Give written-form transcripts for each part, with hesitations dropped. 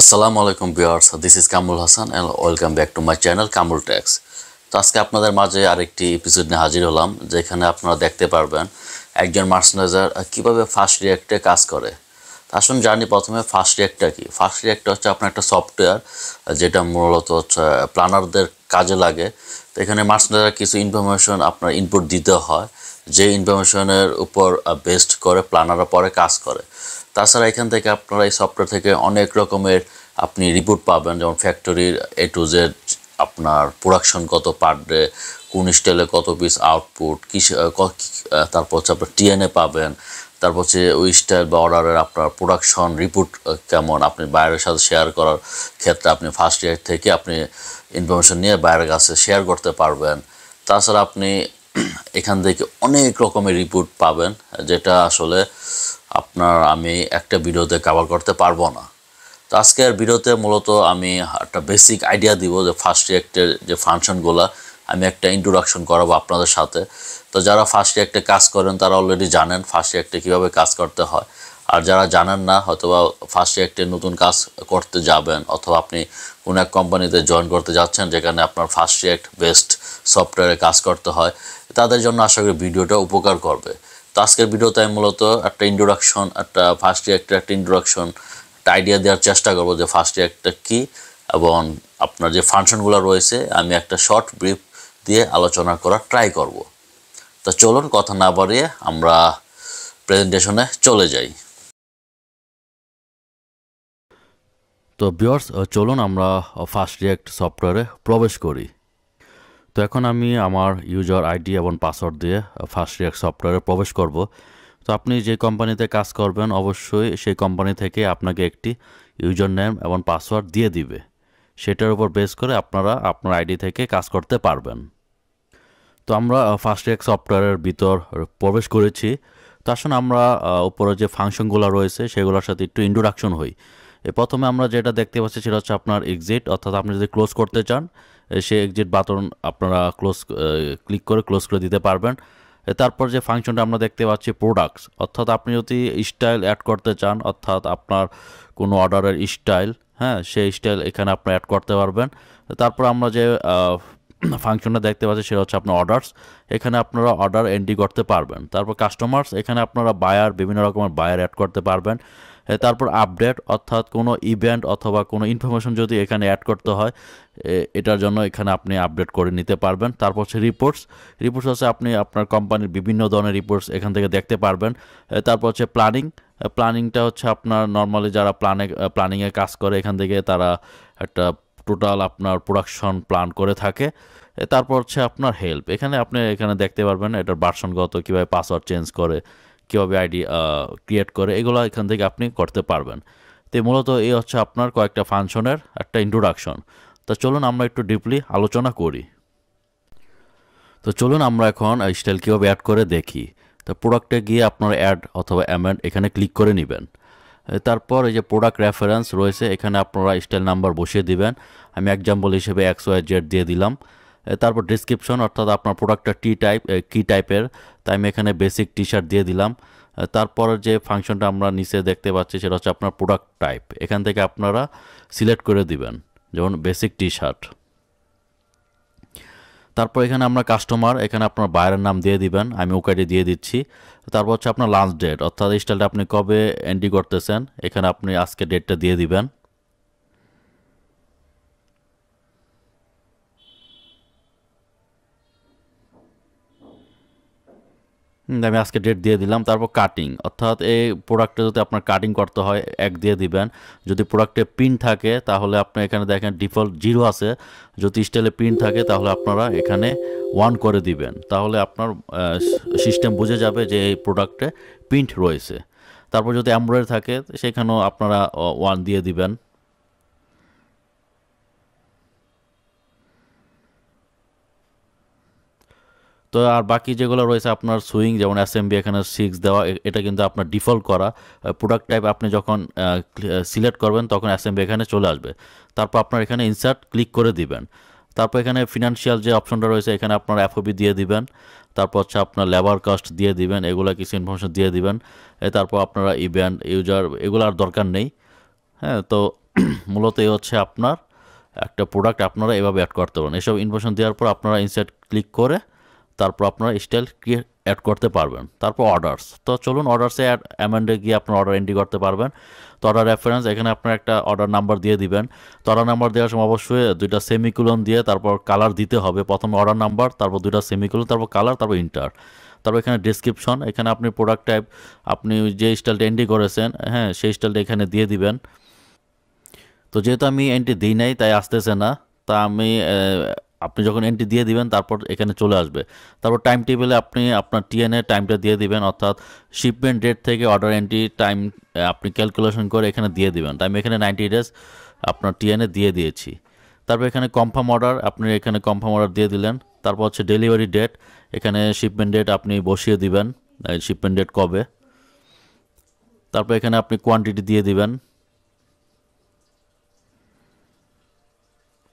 আসসালামু আলাইকুম viewers, this is Kamrul Hasan and welcome back to my channel Kamrul techs. তো আজকে আপনাদের মাঝে আরেকটি এপিসোড নিয়ে হাজির হলাম, যেখানে আপনারা দেখতে পারবেন একজন মার্চেন্ডাইজার কীভাবে ফাস্ট রিঅ্যাক্টে কাজ করে। আসুন জানি প্রথমে ফাস্ট রিঅ্যাক্টটা কি। ফাস্ট রিঅ্যাক্টটা হচ্ছে আপনার একটা সফটওয়্যার, যেটা মূলত হচ্ছে প্ল্যানারদের কাজে লাগে। তো এখানে মার্চেন্ডাইজার কিছু ইনফরমেশন আপনার ইনপুট দিতে হয়, যে ইনফরমেশনের উপর বেস্ট করে প্ল্যানাররা পরে কাজ করে। তাছাড়া এখান থেকে আপনারা এই সফটওয়্যার থেকে অনেক রকমের আপনি রিপোর্ট পাবেন, যেমন ফ্যাক্টরির এ টু জেড, আপনার প্রোডাকশন কত পার ডে, কোন স্টাইলে কত পিস আউটপুট, তারপর হচ্ছে আপনার টিএনএ পাবেন। তারপর হচ্ছে ওই স্টাইল বা অর্ডারের আপনার প্রোডাকশন রিপোর্ট কেমন, আপনি বাইরের সাথে শেয়ার করার ক্ষেত্রে আপনি ফার্স্ট ইয়ার থেকে আপনি ইনফরমেশন নিয়ে বাইরের কাছে শেয়ার করতে পারবেন। তাছাড়া আপনি এখান থেকে অনেক রকমের রিপোর্ট পাবেন, যেটা আসলে আমি একটা ভিডিওতে কভার করতে পারবো না। তো আজকের ভিডিওতে মূলত আমি একটা বেসিক আইডিয়া দিব যে ফার্স্ট রিঅ্যাক্টের যে ফাংশনগুলো, আমি একটা ইন্ট্রোডাকশন করাবো আপনাদের সাথে। তো যারা ফার্স্ট রিঅ্যাক্টে কাজ করেন তারা অলরেডি জানেন ফার্স্ট রিঅ্যাক্টে কীভাবে কাজ করতে হয়। আর যারা জানেন না, হয়তোবা ফার্স্ট রিঅ্যাক্টে নতুন কাজ করতে যাবেন, অথবা আপনি কোনো এক কোম্পানিতে জয়েন করতে যাচ্ছেন যেখানে আপনার ফার্স্ট রিঅ্যাক্ট বেস্ট সফটওয়্যারে কাজ করতে হয়, তাদের জন্য আশা করি ভিডিওটা উপকার করবে। তো আজকের ভিডিওতে আমি মূলত একটা ইন্ট্রোডাকশন, একটা ফার্স্ট রিঅ্যাক্টের একটা ইন্ট্রোডাকশন, একটা আইডিয়া দেওয়ার চেষ্টা করবো যে ফার্স্ট রিঅ্যাক্টটা কী, এবং আপনার যে ফাংশনগুলো রয়েছে আমি একটা শর্ট ব্রিফ দিয়ে আলোচনা করার ট্রাই করব। তো চলুন কথা না বাড়িয়ে আমরা প্রেজেন্টেশনে চলে যাই। তো ভিউয়ার্স, চলুন আমরা ফার্স্ট রিঅ্যাক্ট সফটওয়্যারে প্রবেশ করি। তো এখন আমি আমার ইউজার আইডি এবং পাসওয়ার্ড দিয়ে ফার্স্ট রিঅ্যাক্ট সফটওয়্যারে প্রবেশ করব। তো আপনি যে কোম্পানিতে কাজ করবেন অবশ্যই সেই কোম্পানি থেকে আপনাকে একটি ইউজার নেম এবং পাসওয়ার্ড দিয়ে দিবে। সেটার উপর বেস করে আপনারা আপনার আইডি থেকে কাজ করতে পারবেন। তো আমরা ফার্স্ট রিঅ্যাক্ট সফটওয়্যারের ভিতর প্রবেশ করেছি। তো আসুন আমরা উপরে যে ফাংশনগুলো রয়েছে সেগুলোর সাথে একটু ইন্ট্রোডাকশন হই। প্রথমে আমরা যেটা দেখতে পাচ্ছি সেটা হচ্ছে আপনার এক্সিট, অর্থাৎ আপনি যদি ক্লোজ করতে চান সেই এক্সিট বাটন আপনারা ক্লিক করে ক্লোজ করে দিতে পারবেন। তারপর যে ফাংশনটা আমরা দেখতে পাচ্ছি প্রোডাক্টস, অর্থাৎ আপনি যদি স্টাইল অ্যাড করতে চান, অর্থাৎ আপনার কোনো অর্ডারের স্টাইল, সেই স্টাইল এখানে আপনি অ্যাড করতে পারবেন। তারপর আমরা যে ফাংশনটা দেখতে পাচ্ছি সেটা হচ্ছে আপনার অর্ডারস, এখানে আপনারা অর্ডার এন্ট্রি করতে পারবেন। তারপর কাস্টমার্স, এখানে আপনারা বায়ার, বিভিন্ন রকমের বায়ার অ্যাড করতে পারবেন। তারপর আপডেট, অর্থাৎ কোনো ইভেন্ট অথবা কোনো ইনফরমেশন যদি এখানে অ্যাড করতে হয় এটার জন্য এখানে আপনি আপডেট করে নিতে পারবেন। তারপর হচ্ছে রিপোর্টস হচ্ছে আপনি আপনার কোম্পানির বিভিন্ন ধরনের রিপোর্টস এখান থেকে দেখতে পারবেন। তারপর হচ্ছে প্ল্যানিংটা হচ্ছে আপনার নর্মালি যারা প্ল্যানিংয়ে কাজ করে এখান থেকে তারা একটা টোটাল আপনার প্রোডাকশন প্ল্যান করে থাকে। তারপর হচ্ছে আপনার হেল্প, আপনি এখানে দেখতে পারবেন এটার ভার্সনগত কীভাবে পাসওয়ার্ড চেঞ্জ করে, কীভাবে আইডি ক্রিয়েট করে, এগুলো এখান থেকে আপনি করতে পারবেন। তো মূলত এই হচ্ছে আপনার কয়েকটা ফাংশনের একটা ইন্ট্রোডাকশন। তো চলুন আমরা একটু ডিপলি আলোচনা করি। তো চলুন আমরা এখন স্টাইল কীভাবে অ্যাড করে দেখি। তো প্রোডাক্টে গিয়ে আপনার অ্যাড অথবা অ্যামেন্ড এখানে ক্লিক করে নেবেন। তারপর এই যে প্রোডাক্ট রেফারেন্স রয়েছে এখানে আপনারা স্টাইল নাম্বার বসিয়ে দিবেন। আমি এক্সাম্পল হিসেবে XYZ দিয়ে দিলাম। তারপর ডিসক্রিপশন, অর্থাৎ আপনার প্রোডাক্টটা কি টাইপের, তাই আমি এখানে বেসিক টি শার্ট দিয়ে দিলাম। তারপর যে ফাংশনটা আমরা নিচে দেখতে পাচ্ছি সেটা হচ্ছে আপনার প্রোডাক্ট টাইপ, এখান থেকে আপনারা সিলেক্ট করে দিবেন, যেমন বেসিক টি শার্ট। তারপর এখানে আমরা কাস্টমার, এখানে আপনার বায়ারের নাম দিয়ে দিবেন, আমি ওকেডি দিয়ে দিচ্ছি। তারপর হচ্ছে আপনার লাস্ট ডেট, অর্থাৎ স্টাইলটা আপনি কবে এন্ট্রি করতেছেন, এখানে আপনি আজকে ডেটটা দিয়ে দিবেন। আমি আজকে ডেট দিয়ে দিলাম। তারপর কাটিং, অর্থাৎ এই প্রোডাক্টে যদি আপনার কাটিং করতে হয় 1 দিয়ে দিবেন। যদি প্রোডাক্টে প্রিন্ট থাকে তাহলে আপনি এখানে দেখেন ডিফল্ট 0 আছে, যদি স্টাইলে প্রিন্ট থাকে তাহলে আপনারা এখানে 1 করে দিবেন, তাহলে আপনার সিস্টেম বুঝে যাবে যে এই প্রোডাক্টে প্রিন্ট রয়েছে। তারপর যদি এমব্রয়ডারি থাকে সেখানেও আপনারা 1 দিয়ে দিবেন। তো আর বাকি যেগুলো রয়েছে আপনার সুইং, যেমন অ্যাসেম্বলি এখানে 6 দেওয়া, এটা কিন্তু আপনার ডিফল্ট করা। প্রোডাক্ট টাইপ আপনি যখন সিলেক্ট করবেন তখন অ্যাসেম্বলি এখানে চলে আসবে। তারপর আপনার এখানে ইনসার্ট ক্লিক করে দিবেন। তারপর এখানে ফিনান্সিয়াল যে অপশনটা রয়েছে এখানে আপনার এফওবি দিয়ে দিবেন। তারপর হচ্ছে আপনার লেবার কস্ট দিয়ে দিবেন, এগুলো কিছু ইনফরমেশন দিয়ে দিবেন। তারপর আপনারা ইভেন্ট, ইউজার, এগুলো আর দরকার নেই। তো মূলত এই হচ্ছে আপনার একটা প্রোডাক্ট আপনারা এভাবে অ্যাড করতে পারেন। এসব ইনফরমেশন দেওয়ার পর আপনারা ইনসার্ট ক্লিক করে তারপর আপনারা স্টাইল অ্যাড করতে পারবেন। তারপর অর্ডারস, তো চলুন অর্ডারসে অ্যামাউন্টে গিয়ে আপনার অর্ডার এন্ট্রি করতে পারবেন। তো অর্ডার রেফারেন্স, এখানে আপনার একটা অর্ডার নাম্বার দিয়ে দিবেন। তো অর্ডার নাম্বার দেওয়ার সময় অবশ্যই 2টা সেমিকোলন দিয়ে তারপর কালার দিতে হবে। প্রথমে অর্ডার নাম্বার, তারপর 2টা সেমিকোলন, তারপর কালার, তারপর ইন্টার। তারপর এখানে ডেসক্রিপশন, এখানে আপনি প্রোডাক্ট টাইপ আপনি যে স্টাইলটা এন্ট্রি করেছেন, হ্যাঁ, সেই স্টাইলটা এখানে দিয়ে দিবেন। তো যেহেতু আমি এন্ট্রি দিই নাই তাই আসতেছে না। তা আমি আপনি যখন এন্ট্রি দিয়ে দিবেন তারপর এখানে চলে আসবে। তারপর টাইম টেবিলে আপনি আপনার টিএনএ টাইমটা দিয়ে দিবেন, অর্থাৎ শিপমেন্ট ডেট থেকে অর্ডার এন্ট্রি টাইম আপনি ক্যালকুলেশন করে এখানে দিয়ে দিবেন। টাইম এখানে 90 ডেজ আপনার টিএনএ দিয়ে দিয়েছি। তারপর এখানে কনফার্ম অর্ডার, আপনি এখানে কনফার্ম অর্ডার দিয়ে দিলেন। তারপর হচ্ছে ডেলিভারি ডেট, এখানে শিপমেন্ট ডেট আপনি বসিয়ে দিবেন, শিপমেন্ট ডেট কবে। তারপর এখানে আপনি কোয়ান্টিটি দিয়ে দিবেন।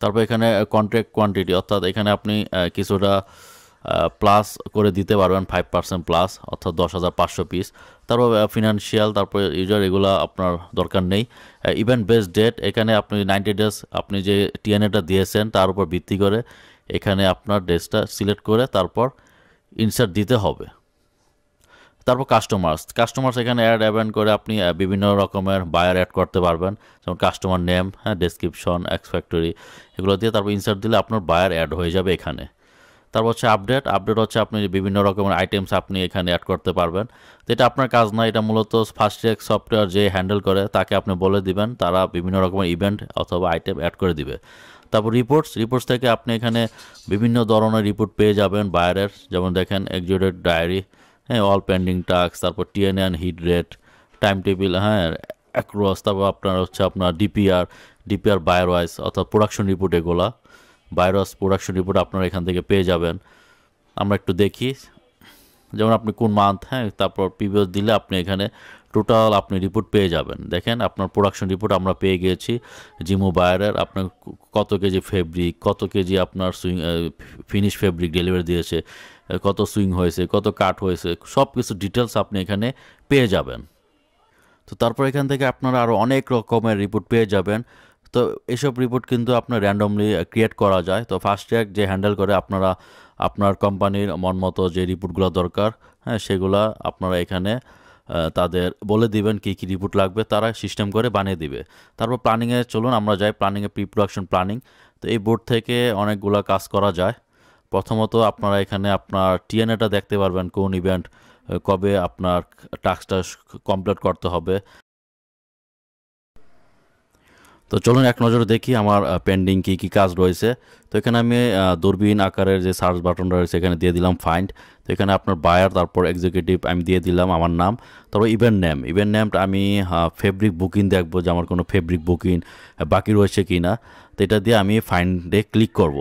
তারপর এখানে কন্ট্রাক্ট কোয়ান্টিটি, অর্থাৎ এখানে আপনি কিছুটা প্লাস করে দিতে পারবেন, 5% প্লাস, অর্থাৎ 10,500 পিস। তারপর ফিনান্সিয়াল, তারপর ইউজার, এগুলো আপনার দরকার নেই। ইভেন্ট বেসড ডেট, এখানে আপনি 90 ডেজ আপনি যে টিএনএটা দিয়েছেন তার উপর ভিত্তি করে এখানে আপনার ডেজটা সিলেক্ট করে তারপর ইনসার্ট দিতে হবে। তারপর কাস্টমার্স এখানে অ্যাড করে আপনি বিভিন্ন রকমের বায়ার অ্যাড করতে পারবেন, যেমন কাস্টমার নেম, হ্যাঁ, ডেসক্রিপশন, এক্স ফ্যাক্টরি, এগুলো দিয়ে তারপর ইনসার্ট দিলে আপনার বায়ার অ্যাড হয়ে যাবে এখানে। তারপর হচ্ছে আপডেট হচ্ছে আপনি বিভিন্ন রকমের আইটেমস আপনি এখানে অ্যাড করতে পারবেন। তো এটা আপনার কাজ না, এটা মূলত ফাস্টট্র্যাক সফটওয়্যার যে হ্যান্ডেল করে তাকে আপনি বলে দিবেন, তারা বিভিন্ন রকমের ইভেন্ট অথবা আইটেম অ্যাড করে দিবে। তারপর রিপোর্টস থেকে আপনি এখানে বিভিন্ন ধরনের রিপোর্ট পেয়ে যাবেন বায়ারের, যেমন দেখেন এক্সিকিউটেড ডায়েরি, হ্যাঁ, অল পেন্ডিং টাস্ক, তারপর TNA and hit rate, time table, হ্যাঁ, অ্যাক্রস, তারপর আপনার ডিপিআর বায়ার ওয়াইজ, অর্থাৎ প্রোডাকশন রিপোর্ট, এগুলা বায়ার ওয়াইজ প্রোডাকশন রিপোর্ট আপনারা এখান থেকে পেয়ে যাবেন। আমরা একটু দেখি, যেমন আপনি কোন মান্থ, হ্যাঁ, তারপর প্রিভিয়াস দিলে আপনি এখানে টোটাল আপনি রিপোর্ট পেয়ে যাবেন। দেখেন আপনার প্রোডাকশন রিপোর্ট আমরা পেয়ে গিয়েছি। জিমো বায়ারের আপনার কত কেজি ফেব্রিক, কত কেজি আপনার সুইং ফিনিশ ফেব্রিক ডেলিভারি দিয়েছে, কত সুইং হয়েছে, কত কাট হয়েছে, সব কিছু ডিটেলস আপনি এখানে পেয়ে যাবেন। তো তারপর এখান থেকে আপনারা আরও অনেক রকমের রিপোর্ট পেয়ে যাবেন। তো এইসব রিপোর্ট কিন্তু আপনার র্যান্ডমলি ক্রিয়েট করা যায়। তো ফাস্টট্র্যাক যে হ্যান্ডেল করে আপনারা আপনার কোম্পানির মন মতো যে রিপোর্টগুলো দরকার, হ্যাঁ, সেগুলা আপনারা এখানে তাদের বলে দিবেন কী কী রিপোর্ট লাগবে, তারা সিস্টেম করে বানিয়ে দিবে। তারপর প্ল্যানিংয়ে চলুন আমরা যাই, প্ল্যানিংয়ে প্রি প্রোডাকশন প্ল্যানিং। তো এই বোর্ড থেকে অনেকগুলো কাজ করা যায়। প্রথমত আপনারা এখানে আপনার টিএনএটা দেখতে পারবেন, কোন ইভেন্ট কবে আপনার টাস্কটা কমপ্লিট করতে হবে। তো চলুন এক নজরে দেখি আমার পেন্ডিং কী কাজ রয়েছে। তো এখানে আমি দূরবীন আকারের যে সার্চ বাটনটা রয়েছে এখানে দিয়ে দিলাম ফাইন্ড। তো এখানে আপনার বায়ার, তারপর এক্সিকিউটিভ আমি দিয়ে দিলাম আমার নাম। তারপর ইভেন্ট নেমটা আমি ফেব্রিক বুকিং দেখবো যে আমার কোনো ফেব্রিক বুকিং বাকি রয়েছে কি না। তো এটা দিয়ে আমি ফাইন্ডে ক্লিক করব।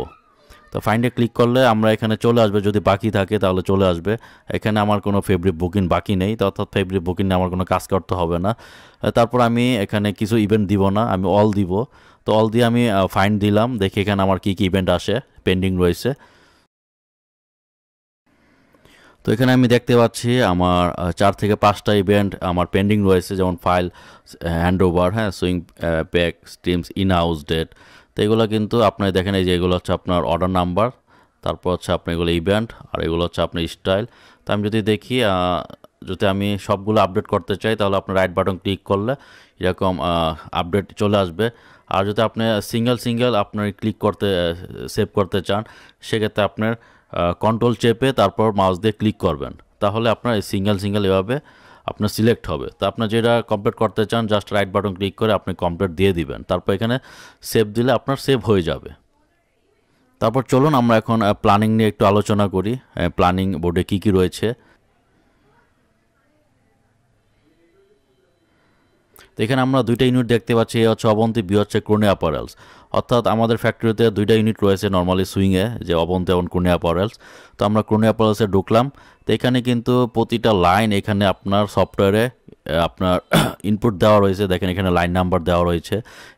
তো ফাইন্ডে ক্লিক করলে আমরা এখানে চলে আসবে, যদি বাকি থাকে তাহলে চলে আসবে। এখানে আমার কোনো ফেব্রিক বুকিং বাকি নেই, তো অর্থাৎ ফেব্রিক বুকিং নিয়ে আমার কোনো কাজ করতে হবে না। তারপর আমি এখানে কিছু ইভেন্ট দিব না, আমি অল দিব। তো অল দিয়ে আমি ফাইন্ড দিলাম, দেখি এখানে আমার কী কী ইভেন্ট আসে পেন্ডিং রয়েছে। তো এখানে আমি দেখতে পাচ্ছি আমার 4 থেকে 5টা ইভেন্ট আমার পেন্ডিং রয়েছে, যেমন ফাইল হ্যান্ড ওভার, হ্যাঁ, swing back, streams, in house date. তো এগুলো কিন্তু আপনার দেখেন, এই যে এগুলো হচ্ছে আপনার অর্ডার নাম্বার, তারপর হচ্ছে আপনার এগুলো ইভেন্ট, আর এগুলো হচ্ছে আপনার স্টাইল। তো আমি যদি দেখি, যদি আমি সবগুলো আপডেট করতে চাই তাহলে আপনার রাইট বাটন ক্লিক করলে এরকম আপডেট চলে আসবে। আর যদি আপনি সিঙ্গেল আপনার ক্লিক করতে সেভ করতে চান, সেক্ষেত্রে আপনার কন্ট্রোল চেপে তারপর মাউস দিয়ে ক্লিক করবেন, তাহলে আপনার সিঙ্গেল এভাবে আপনার সিলেক্ট হবে। তো আপনার যেটা কমপ্লিট করতে চান জাস্ট রাইট বাটন ক্লিক করে আপনি কমপ্লিট দিয়ে দিবেন, তারপর এখানে সেভ দিলে আপনার সেভ হয়ে যাবে। তারপর চলুন আমরা এখন প্ল্যানিং নিয়ে একটু আলোচনা করি, প্ল্যানিং বোর্ডে কী কী রয়েছে। তো এখানে আমরা 2টা ইউনিট দেখতে পাচ্ছি, এ হচ্ছে অবন্তী, বি হচ্ছে ক্রোনি অ্যাপারেলস। অর্থাৎ আমাদের ফ্যাক্টরিতে 2টা ইউনিট রয়েছে নর্মালি সুইংয়ে, যে অবন্তী এবং ক্রোনি অ্যাপারেলস। তো আমরা ক্রোনি অ্যাপারেলসে ঢুকলাম। তো এখানে কিন্তু প্রতিটা লাইন এখানে আপনার সফটওয়্যারে আপনার ইনপুট দেওয়া রয়েছে। দেখেন এখানে লাইন নাম্বার দেওয়া রয়েছে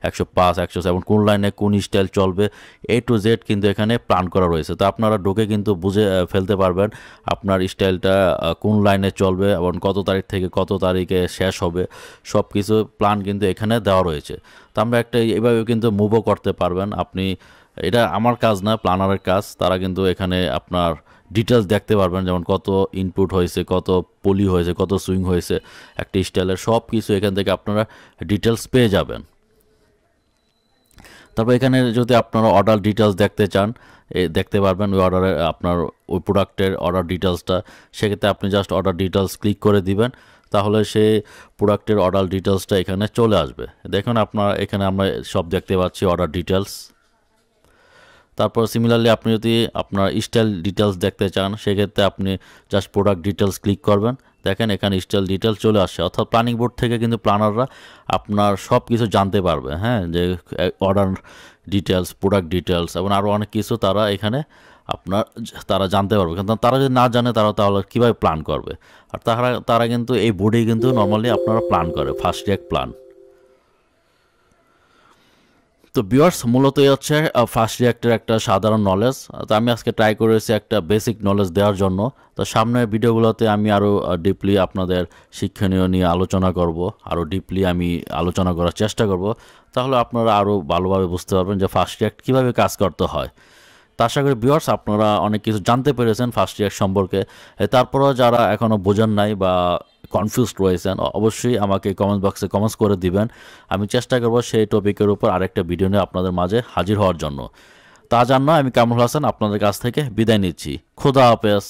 105, 107, কোন লাইনে কোন স্টাইল চলবে, A to Z কিন্তু এখানে প্ল্যান করা রয়েছে। তো আপনারা ঢুকে কিন্তু বুঝে ফেলতে পারবেন আপনার স্টাইলটা কোন লাইনে চলবে এবং কত তারিখ থেকে কত তারিখে শেষ হবে, সব কিছু প্ল্যান কিন্তু এখানে দেওয়া রয়েছে। তো তো আমরা একটা এইভাবে কিন্তু মুভও করতে পারবেন আপনি। এটা আমার কাজ না, প্ল্যানারের কাজ। তারা কিন্তু এখানে আপনার ডিটেলস দেখতে পারবেন, যেমন কত ইনপুট হয়েছে, কত পলি হয়েছে, কত সুইং হয়েছে একটা স্টাইলের, সব কিছু এখান থেকে আপনারা ডিটেলস পেয়ে যাবেন। তারপর এখানে যদি আপনারা অর্ডার ডিটেলস দেখতে চান দেখতে পারবেন ওই অর্ডারে আপনার ওই প্রোডাক্টের অর্ডার ডিটেলসটা। সেক্ষেত্রে আপনি জাস্ট অর্ডার ডিটেলস ক্লিক করে দিবেন, তাহলে সেই প্রোডাক্টের অর্ডার ডিটেলসটা এখানে চলে আসবে। দেখুন আপনার এখানে আমরা সব দেখতে পাচ্ছি অর্ডার ডিটেলস। তারপর সিমিলারলি আপনি যদি আপনার স্টাইল ডিটেলস দেখতে চান সেক্ষেত্রে আপনি জাস্ট প্রোডাক্ট ডিটেলস ক্লিক করবেন। দেখেন এখানে স্টাইল ডিটেলস চলে আসছে, অর্থাৎ প্ল্যানিং বোর্ড থেকে কিন্তু প্ল্যানাররা আপনার সব কিছু জানতে পারবে, হ্যাঁ, যে অর্ডার ডিটেলস, প্রোডাক্ট ডিটেলস এবং আরও অনেক কিছু তারা এখানে তারা জানতে পারবে। কিন্তু তারা যদি না জানে তারা তাহলে কীভাবে প্ল্যান করবে? আর তারা কিন্তু এই বোর্ডেই কিন্তু নর্মালি আপনারা প্ল্যান করে, ফাস্ট রিঅ্যাক্ট প্ল্যান। তো ভিউয়ার্স মূলত এই হচ্ছে ফাস্ট রিঅ্যাক্টের একটা সাধারণ নলেজ। তো আমি আজকে ট্রাই করেছি একটা বেসিক নলেজ দেওয়ার জন্য। তো সামনের ভিডিওগুলোতে আমি আরও ডিপলি আপনাদের শিক্ষণীয় নিয়ে আলোচনা করব, আরও ডিপলি আমি আলোচনা করার চেষ্টা করব, তাহলে আপনারা আরও ভালোভাবে বুঝতে পারবেন যে ফাস্ট রিঅ্যাক্ট কীভাবে কাজ করতে হয়। তা আশা করি ভিউয়ার্স আপনারা অনেক কিছু জানতে পেরেছেন ফাস্ট রিঅ্যাক্ট সম্পর্কে। তারপরেও যারা এখনও বোঝেন নাই বা কনফিউজড রয়েছেন অবশ্যই আমাকে কমেন্ট বক্সে কমেন্টস করে দিবেন। আমি চেষ্টা করব সেই টপিকের উপর আরেকটা ভিডিও নিয়ে আপনাদের মাঝে হাজির হওয়ার জন্য। তা জানো আমি কামরুল হাসান আপনাদের কাছ থেকে বিদায় নিচ্ছি। খোদা হাফেজ।